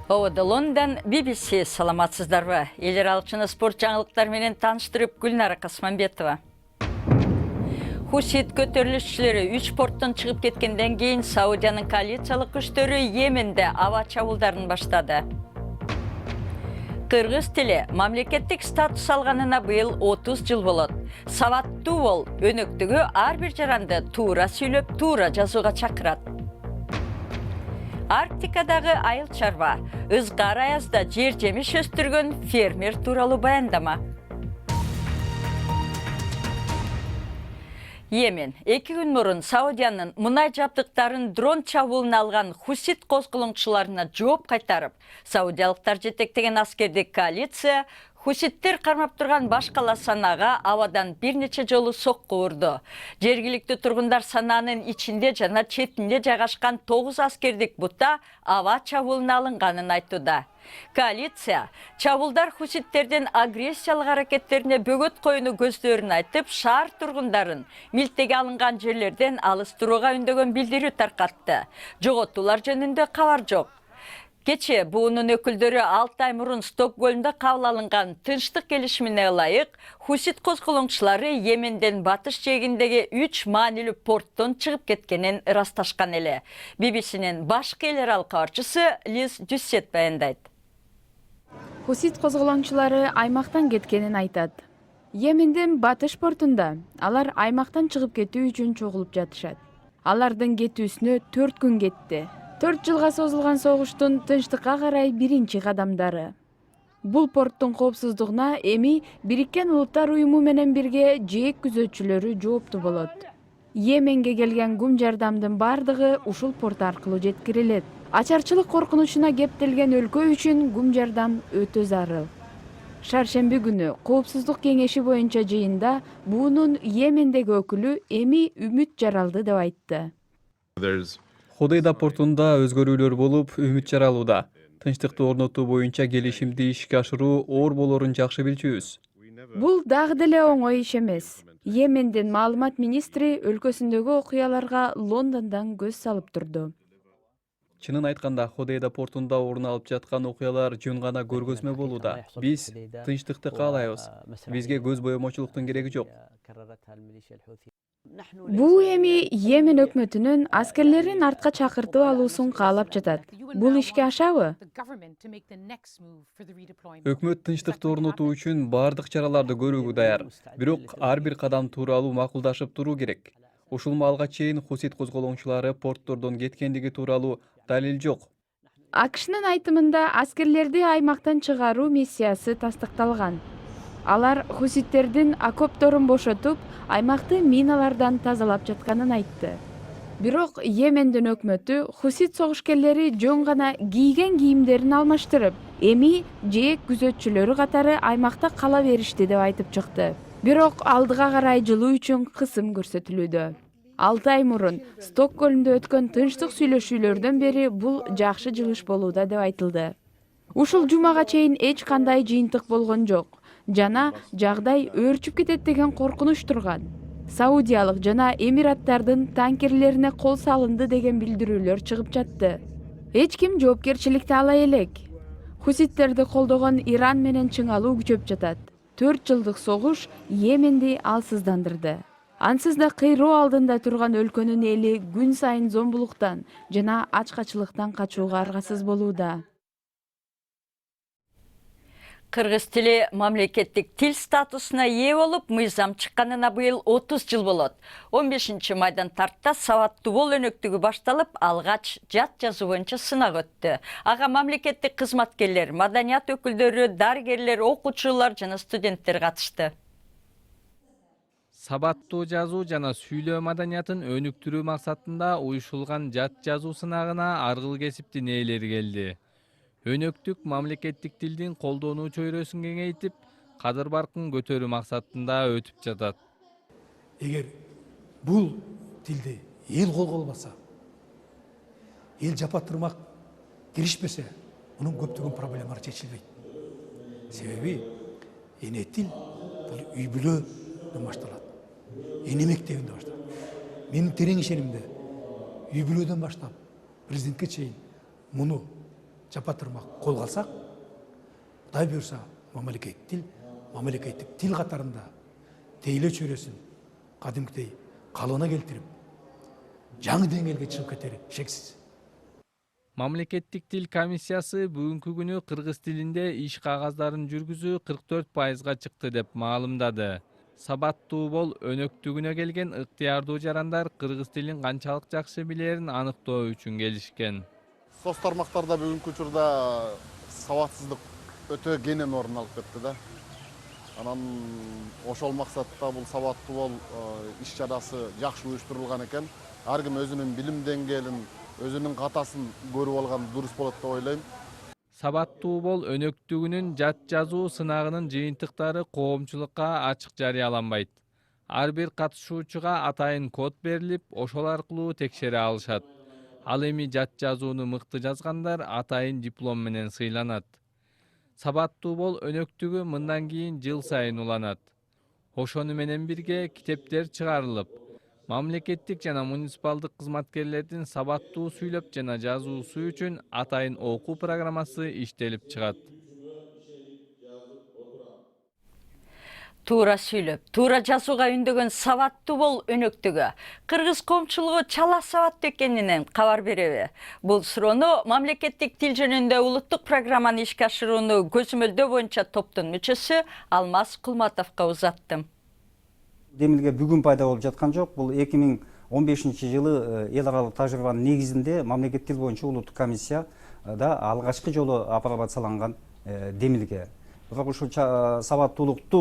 Лондон BBC саламатсыздарбы. Елер алчыны спорт жаңылыктар менен таныштырып Гүлнара Касманбетова. Хусит көтөрүлүшчүлөрү 3 порттон чыгып кеткенден кийин Саудиянын коалициялык күчтөрү Йеменде аба чабуулдарын баштады. Кыргыз тили мамлекеттик статус алганына быйыл 30 жыл болот. Сабаттуу бол өнөктүгү ар бир жаранды туура сүйлөп, туура жазууга чакырат. Арктикадагы айыл чарба, ызгар аязда жер жемиш өстүргөн фермер тууралуу баяндама. Йемен 2 күн мурун Саудиянын мунай жабдыктарын дрон чабуулуна алган хусит козголоңчуларына жооп кайтарып, саудиялыктар жетектеген аскердик коалиция хуситтер кармап турган баш кала Санага абадан бир нече жолу сокку урду. Жергиликтүү тургундар Сананын ичинде жана четинде жайгашкан 9 аскердик бутта аба чабуулуна алынганын айтууда. Коалиция чабуулдар хуситтердин агрессиялык аракеттерине бөгөт коюуну көздөрүн айтып, шаар тургундарын милтеге алынган жерлерден алыс турууга үндөгөн билдирүү таркатты. Жоготуулар жөнүндө кабар жок. Кече буунун өкүлдөрү 6 ай мурун Стокгольмдо кабыл алынган тынчтык келишимине ылайык хусит козголоңчулары Йеменден батыш жээгиндеги 3 маанилүү порттон чыгып кеткенин ырасташкан эле. BBC'нин башкы эл аралык кабарчысы Лиз Дюссет баяндайт. Хусит козголоңчулары аймактан кеткенин айтат. Йемендин батыш портунда алар аймактан чыгып кетүү үчүн чогулуп жатышат. Алардын кетүүсүнө 4 күн кетти. 4 жылга созулган согуштун тынчтыкка карай биринчи кадамдары. Бул порттун коопсуздугуна эми Бириккен Улуттар Уюму менен бирге жээк күзөтчүлөрү жооптуу болот. Йеменге келген гум жардамдын бардыгы ушул порт аркылуу жеткирилет. Ачарчылык коркунучуна кептелген өлкө үчүн гум жардам өтө зарыл. Шаршемби күнү Коопсуздук кеңеши боюнча жыйында буунун Йемендеги өкүлү эми үмүт жаралды деп айтты. Ходейда портунда өзгөрүүлөр болуп, үмүт жаралууда. Тынчтыкты орнотуу боюнча келишимди ишке ашыруу оор болорун жакшы билчүбүз. Бул дагы деле оңой иш эмес. Йемендин маалымат министри өлкөсүндөгү окуяларга Лондондон көз салып турду. Чынын айтканда, Ходейда портунда орун алып жаткан окуялар жөн гана көргөзмө болууда. Биз тынчтыкты каалайбыз. Бизге көз боемочулуктун кереги жок. Бул эми Йемен өкмөтүнүн аскерлерин артка чакыртып алуусун каалап жатат. Бул ишке ашабы? Өкмөт тынчтыкты орнотуу үчүн бардык чараларды көрүүгө даяр. Бирок ар бир кадам тууралуу макулдашып туруу керек. Ушул маалга чейин хусит козголоңчулары порттордон кеткендиги тууралуу далил жок. АКШнын айтымында аскерлерди аймактан чыгаруу миссиясы тастыкталган. Алар хуситтердин окопторун бошотуп, аймакты миналардан тазалап жатканын айтты. Бирок Йемендин өкмөтү хусит согушкерлери жөн гана кийген кийимдерин алмаштырып, эми жээк күзөтчүлөрү катары аймакта кала беришти деп айтып чыкты. Бирок алдыга карай жылуу үчүн кысым көрсөтүлүүдө. 6 ай мурун Стокгольмдо өткөн тынчтык сүйлөшүүлөрдөн бери бул жакшы жылыш болууда деп айтылды. Ушул жумага чейин эч кандай жыйынтык болгон жок. Жана жагдай өөрчүп кетет деген коркунуч турган. Саудиялык жана Эмираттардын танкерлерине кол салынды деген билдирүүлөр чыгып жатты. Эч ким жоопкерчиликти ала элек. Хуситтерди колдогон Иран менен чыңалуу күчөп жатат. 4 жылдык согуш Йеменди алсыздандырды. Ансыз да кыйроо алдында турган өлкөнүн эли күн сайын зомбулуктан жана ачкачылыктан качууга аргасыз болууда. Кыргыз тили мамлекеттик тил статусуна ээ болуп, мыйзам чыкканына быйыл 30 жыл болот. 15 майдан тартта сабаттуу бол өнөктүгү башталып, алгач жат жазуу боюнча сынак өттү. Ага мамлекеттик кызматкерлер, маданият өкүлдөрү, дарыгерлер, окуучулар жана студенттер катышты. Сабаттуу жазуу жана сүйлөө маданиятын өнүктүрүү максатында уюшулган жат жазуу сынагына аргыл кесиптин ээлери келди. Өнөктүк мамлекеттик тилдин колдонуу чөйрөсүн кеңейтип, кадыр баркын көтөрүү максатында өтүп жатат. Эгер бул тилди эл колдонбаса, эл жапатырмак киришпесе, мунун көптөгөн проблемалары чечилбейт. Себеби эне тил бул үй бүлөдөн башталат. Эне мектебинде башталат. Менин терең ишенимде үй бүлөдөн баштап президентке чейин муну жапа-тұрмақ қолға алсақ, Құдай бұйырса, мемлекеттік тіл қатарында тейле чөресін кәдімгідей қалуына келтіріп, жаңы деңгейге шығып кетері шексіз. Мамлекеттик тил комиссиясы бүгүнкү күнү кыргыз тилинде иш кагаздарын жүргүзүү 44%га чыкты деп маалымдады. Сабаттуу бол өнөктүгүнө келген ыктыярдуу жарандар кыргыз тилин канчалык жакшы билерин аныктоо үчүн келишкен. Соц тармактарда бүгүнкү учурда сабатсыздык өтө кенен орун алып кетти да. Анан ошол максатта бул сабаттуу бол иш чарасы жакшы уюштурулган экен. Ар ким өзүнүн билим деңгээлин, өзүнүн катасын көрүп алган дурус болот деп ойлойм. Сабаттуу бол өнөктүгүнүн жат жазуу сынагынын жыйынтыктары коомчулукка ачык жарыяланбайт. Ар бир катышуучуга атайын код берилип, ошол аркылуу текшере алышат. Ал эми жат жазууну мыкты жазгандар атайын диплом менен сыйланат. Сабаттуу бол өнөктүгү мындан кийин жыл сайын уланат. Ошону менен бирге китептер чыгарылып, мамлекеттик жана муниципалдык кызматкерлердин сабаттуу сүйлөп жана жазуусу үчүн атайын окуу программасы иштелип чыгат. Тура сүйлөп, тура жазууга үндөгөн сабаттуу бол өнөктүгү кыргыз коомчулугу чала сабаттуу экенинен кабар береби? Бул суроону мамлекеттик тил жөнүндө улуттук программаны ишке ашырууну көзөмөлдөө боюнча топтун мүчөсү Алмаз Кулматовго узаттым. Демилге бүгүн пайда болуп жаткан жок. Бул 2015-жылы эл аралык тажрыйбанын негизинде мамлекеттик тил боюнча улуттук комиссияда алгачкы жолу апробацияланган демилге. Бирок ушул сабаттуулукту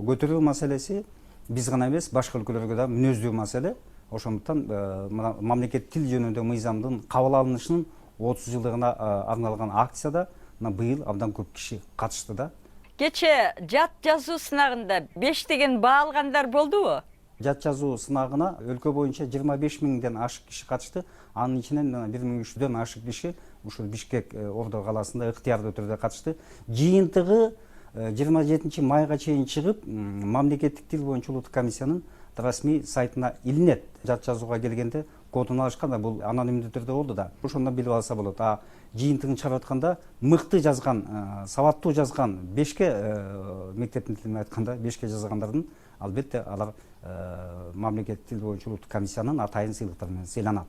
көтөрүү маселеси биз гана эмес, башка өлкөлөргө да мүнөздүү маселе. Ошондуктан мамлекеттик тил жөнүндө мыйзамдын кабыл алынышынын 30 жылдыгына арналган акцияда быйыл абдан көп киши катышты да. Кече жат жазуу сынагында 5 деген баа алгандар болдубу? Жат жазуу сынагына өлкө боюнча 25 миңден ашык киши катышты. Анын ичинен 1300дөн ашык киши ушул Бишкек Ордо калаасында ыктыярдуу түрдө катышты. Жыйынтыгы 27 майга чейин чыгып, мамлекеттик тил боюнча улуттук комиссиянын расмий сайтына илинет. Жат жазууга келгенде кодун алышканда бул анонимдүү түрдө болду да. Ошондон билип алса болот. Жыйынтыгын чыгарып атканда мыкты жазган, сабаттуу жазган 5ке мектептин тилинде айтканда 5ке жазгандардын албетте алар мамлекеттик тил боюнча улуттук комиссиянын атайын сыйлыктары менен сыйланат.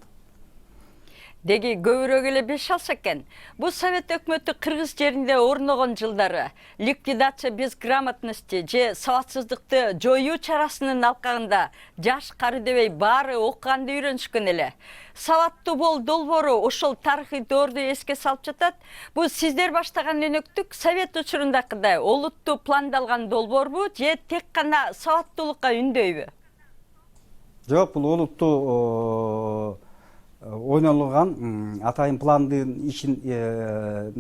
Деги көбүрөөк эле 5 алса экен. Бул Совет өкмөтү кыргыз жеринде орногон жылдары ликвидация безграмотности же сабатсыздыкты жоюу чарасынын алкагында жаш кары дебей баары окуганды үйрөнүшкөн эле. Сабаттуу бол долбоору ошол тарыхый доорду эске салып жатат. Бул сиздер баштаган өнөктүк Совет учурундакыдай олуттуу пландалган долбоорбу же тек гана сабаттуулукка үндөйбү? Жок, бул олуттуу ойнолгон атайын пландын ичинде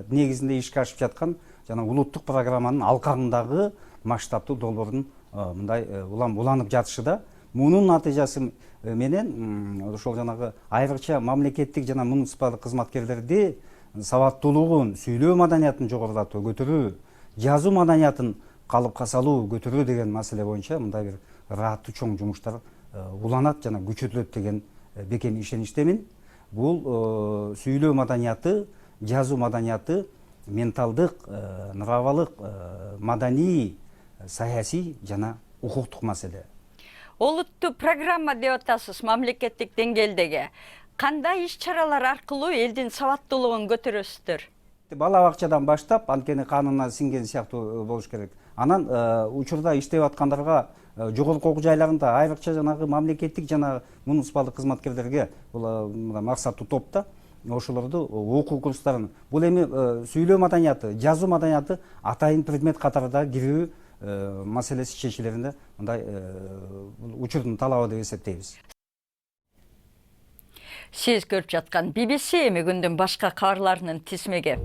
негизинде ишке ашып жаткан жана улуттук программанын алкагындагы масштабтуу долбоордун мындай уланып жатышы да. Мунун натыйжасы менен ошол жанагы айрыкча мамлекеттик жана муниципалдык кызматкерлерди сабаттуулугун, сүйлөө маданиятын жогорулатуу, көтөрүү, жазуу маданиятын калыпка салуу, көтөрүү деген маселе боюнча мындай бир ырааттуу чоң жумуштар уланат жана күчөтүлөт деген бекем ишеничтемин. Бул сүйлөө маданияты, жазуу маданияты менталдык, нравалык, маданий, саясий жана укуктук маселе. Олуттуу программа деп атасыз мамлекеттик деңгээлдеги. Кандай иш-чаралар аркылуу элдин сабаттуулугун көтөрөсүздөр? Бала бакчадан баштап, анткени кануна сиңген сыяктуу болуш керек. Анан учурда иштеп аткандарга жогорку окуу жайларында айрыкча жанагы мамлекеттик жана муниципалдык кызматкерлерге бул максаттуу топта ошолорду окуу курстарын, бул эми сүйлөө маданияты, жазуу маданияты атайын предмет катарында кирүү маселеси чечилеринде мындай учурдун талабы деп эсептейбиз. Сиз көрүп жаткан BBC эми күндүн башка кабарларынын тизмеги.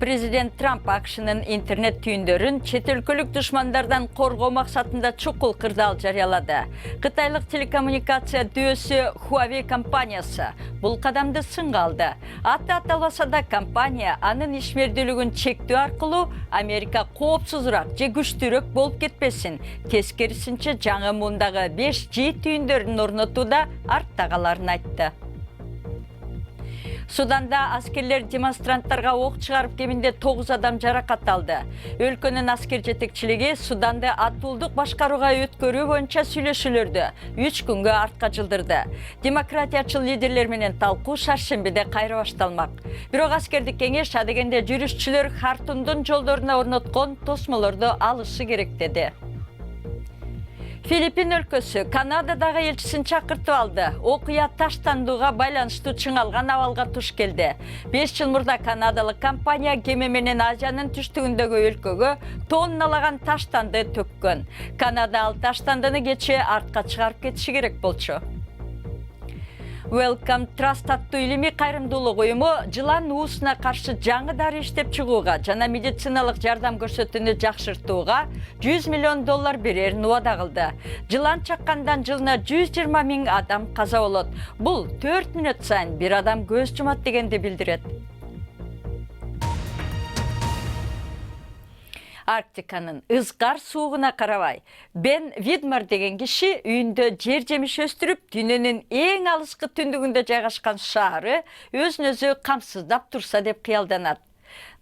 Президент Трамп АКШнын интернет түйүндөрүн чет өлкөлүк душмандардан коргоо максатында чукул кырдаал жарыялады. Кытайлык телекоммуникация дүйөөсү Huawei компаниясы бул кадамды сынга алды. Аты аталбаса да компания анын ишмердүүлүгүн чектөө аркылуу Америка коопсузураак же күчтүүрөөк болуп кетпесин, тескерисинче жаңы муундагы 5G түйүндөрүн орнотууда артта каларын айтты. Суданда аскерлер демонстранттарга ок чыгарып кеминде 9 адам жаракат алды. Өлкөнүн аскер жетекчилиги Суданды атуулдук башкарууга өткөрүү боюнча сүйлөшүүлөрдү 3 күнгө артка жылдырды. Демократиячыл лидерлер менен талкуу шаршембиде кайра башталмак. Бирок аскердик кеңеш адегенде жүрүшчүлөр Хартумдун жолдоруна орноткон тосмолорду алышы керек деди. Филиппин өлкөсү Канададагы элчисин чакыртып алды. Окуя таштандууга байланыштуу чыңалган абалга туш келди. 5 жыл мурда канадалык компания кеме менен Азиянын түштүгүндөгү өлкөгө тонналаган таштанды төккөн. Канада ал таштандыны кечээ артка чыгарып кетиши керек болчу. Welcome Trust аттуу илимий кайрымдуулук уюму жылан уусуна каршы жаңы дары иштеп чыгууга жана медициналык жардам көрсөтүүнү жакшыртууга $100 миллион берерин убада кылды. Жылан чаккандан жылына 120 000 адам каза болот. Бул 4 мүнөт сайын бир адам көз жумат дегенди билдирет. Арктиканын ызгар суугуна карабай, Бен Видмар деген киши үйүндө жер жемиш өстүрүп, дүйнөнүн эң алыскы түндүгүндө жайгашкан шаары өзүн өзү камсыздап турса деп кыялданат.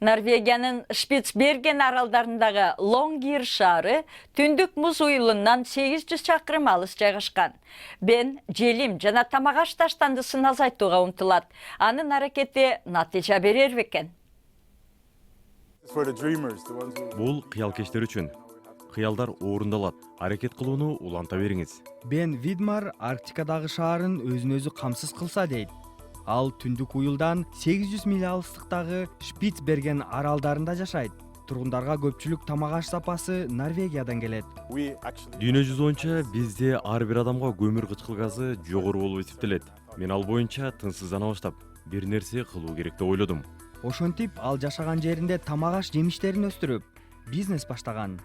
Норвегиянын Шпицберген аралдарындагы Лонгир шаары түндүк муз уюлунан 800 чакырым алыс жайгашкан. Бен желим жана тамагаш таштандысын азайтууга умтулат. Анын аракети натыйжа берер бекен. Бул кыялкештер үчүн. Кыялдар орундалат. Аракет кылууну уланта бериңиз. Бен Видмар Арктикадагы шаарын өзүн өзү камсыз кылса дейт. Ал түндүк уюлдан 800 миль алыстыктагы Шпицберген аралдарында жашайт. Тургундарга көпчүлүк тамак аш сапасы Норвегиядан келет. Дүйнө жүзү боюнча бизде ар бир адамга көмүр кычкыл газы жогору болуп эсептелет. Мен ал боюнча тынчсыздана баштап, бир нерсе кылуу керек деп ойлодум. Ошентип ал жашаган жеринде тамак аш жемиштерин өстүрүп, бизнес баштаган.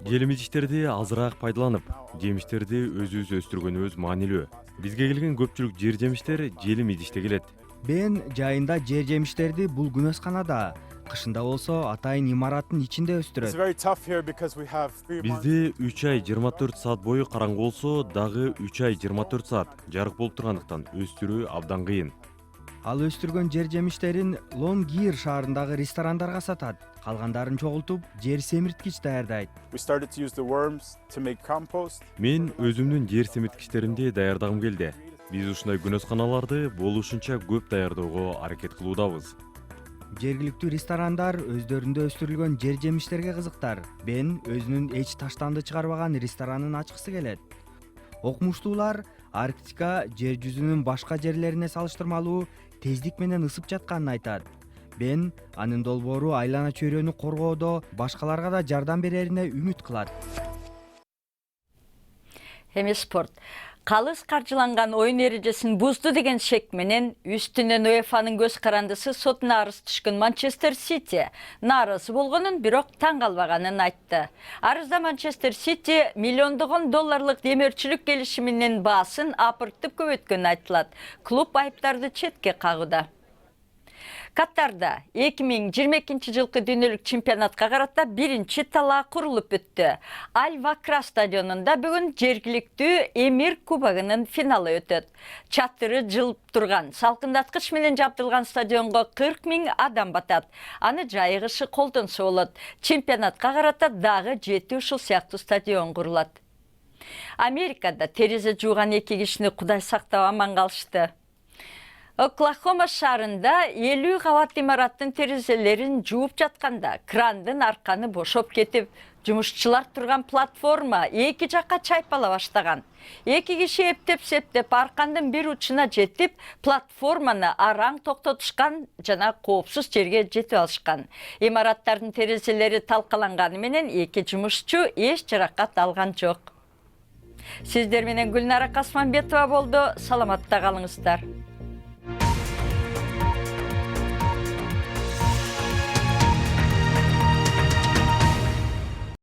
Желимичтерди азыраак пайдаланып, жемиштерди өзүбүз өстүргөнүбүз маанилүү. Бизге келген көпчүлүк жер жемиштер желим идиште келет. Бен жайында жер жемиштерди бул күнөсканада, кышында болсо атайын имараттын ичинде өстүрөт. Бизде 3 ай 24 саат бою караңгы болсо, дагы 3 ай 24 саат жарык болуп тургандыктан өстүрүү абдан кыйын. Ал өстүргөн жер жемиштерин Лонгир шаарындагы ресторандарга сатат. Калгандарын чогултуп, жер семирткич даярдайт. Мен өзүмдүн жер семирткичтеримди даярдагым келди. Биз ушундай күнөсканаларды болушунча көп даярдоого аракет кылуудабыз. Жергиликтүү ресторандар өздөрүндө өстүрүлгөн жер жемиштерге кызыктар. Бен өзүнүн эч таштанды чыгарбаган ресторанын ачкысы келет. Окумуштуулар Арктика жер жүзүнүн башка жерлерине салыштырмалуу тездик менен ысып жатканын айтат. Бен анын долбоору айлана чөйрөнү коргоодо башкаларга да жардам берерине үмүт кылат. Эми спорт. Калыс каржыланган оюн эрежесин бузду деген шек менен үстүнөн УЕФАнын көз карандысы сотуна арыз түшкөн Манчестер Сити нааразы болгонун, бирок таң калбаганын айтты. Арызда Манчестер Сити миллиондогон долларлык демөөрчүлүк келишиминин баасын апыртып көбөйткөнү айтылат. Клуб айыптарды четке кагууда. Катарда 2022 жылкы дүйнөлүк чемпионатка карата биринчи талаа курулуп өттү. Аль-Вакра стадионунда бүгүн жергиликтүү Эмир кубогунун финалы өтөт. Чатыры жылып турган, салкындаткыч менен жабдылган стадионго 40 000 адам батат. Аны жайыгышы колдонсо болот. Чемпионатка карата дагы 7 ушул сыяктуу стадион курулат. Америкада терезе жууган 2 кишини Кудай сактап аман калышты. Оклахома шаарында 50 кабат имараттын терезелерин жууп жатканда крандын арканы бошоп кетип, жумушчулар турган платформа эки жакка чайпала баштаган. 2 киши эптеп-септеп аркандын бир учуна жетип, платформаны араң токтотушкан жана коопсуз жерге жетип алышкан. Имараттардын терезелери талкаланганы менен 2 жумушчу эч жаракат алган жок. Сиздер менен Гүлнара Касманбетова болду. Саламатта калыңыздар.